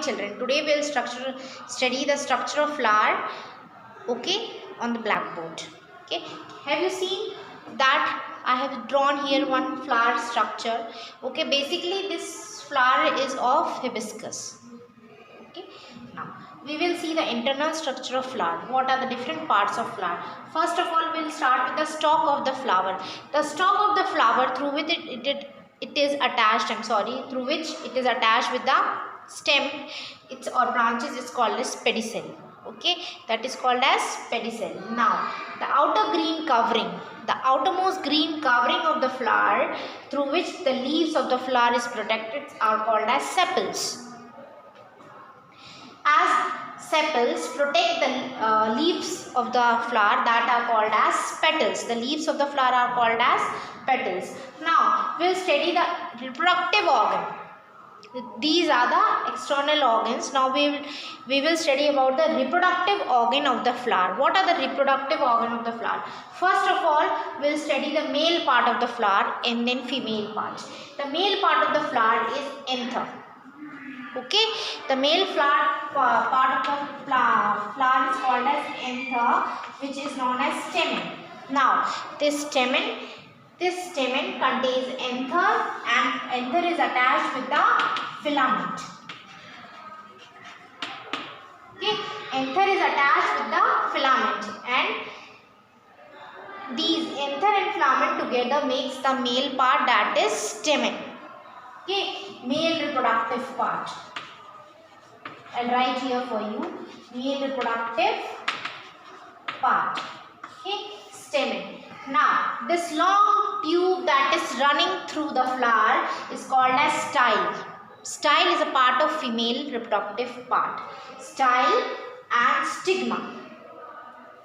morning children. Today we will study the structure of flower, okay, on the blackboard. Okay, have you seen that I have drawn here one flower structure? Okay, basically this flower is of hibiscus. Okay, now we will see the internal structure of flower. What are the different parts of flower? First of all, we will start with the stalk of the flower. The stalk of the flower through which it is attached, through which it is attached with the stem, its or branches is called as pedicel. Okay, that is called as pedicel. Now, the outer green covering, the outermost green covering of the flower through which the leaves of the flower is protected are called as sepals. As sepals protect the leaves of the flower that are called as petals. The leaves of the flower are called as petals. Now, we will study the reproductive organ. These are the external organs. Now, we will study about the reproductive organ of the flower. What are the reproductive organ of the flower? First of all, we will study the male part of the flower and then female part. The male part of the flower is anther. Okay, the male flower part of the flower is called as anther, which is known as stamen. Now, this stamen contains anther, and anther is attached with the filament. Okay, anther is attached with the filament, and these anther and filament together makes the male part, that is stamen. Okay, male reproductive part. I'll write here for you, male reproductive part. Okay, stamen. Now, this long tube that is running through the flower is called as style. Style is a part of female reproductive part. Style and stigma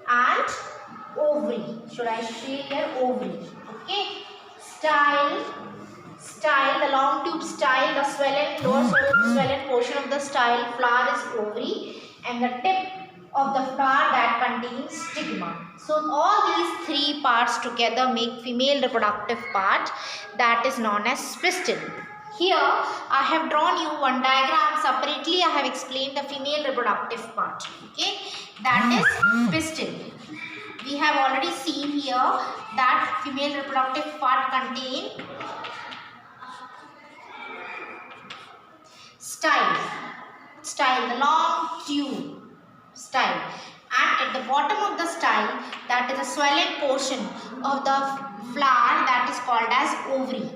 and ovary. Should I say here ovary? Okay, style, the long tube style, the swollen portion of the style flower is ovary, and the tip of the flower that contains stigma. So all these three parts together make female reproductive part, that is known as pistil. Here I have drawn you one diagram. Separately I have explained the female reproductive part. Okay, that is pistil. We have already seen here that female reproductive part contain style, the long tube style, and at the bottom of the style, that is a swelling portion of the flower, that is called as ovary.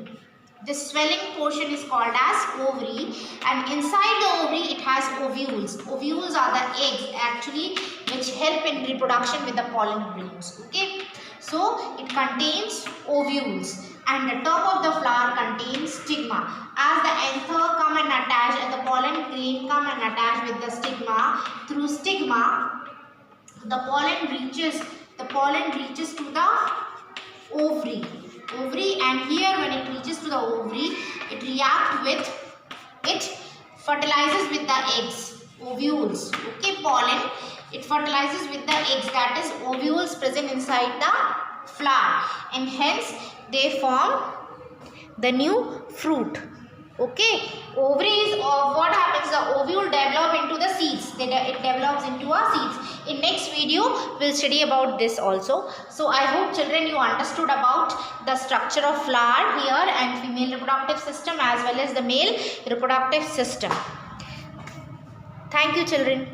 This swelling portion is called as ovary, and inside the ovary it has ovules. Ovules are the eggs actually which help in reproduction with the pollen grains. Okay, so it contains ovules, and the top of the flower contains stigma. As the anther come and attach, and the pollen grain come and attach with the stigma, through stigma the pollen reaches to the ovary, and here when it reaches to the ovary, it reacts with, it fertilizes with the eggs, ovules. Okay, pollen, it fertilizes with the eggs, that is ovules present inside the flower, and hence they form the new fruit. Okay, ovary is what happens, the ovule develop into the seeds. It develops into a seeds. In next video, we will study about this also. So I hope children you understood about the structure of flower here and female reproductive system as well as the male reproductive system. Thank you children.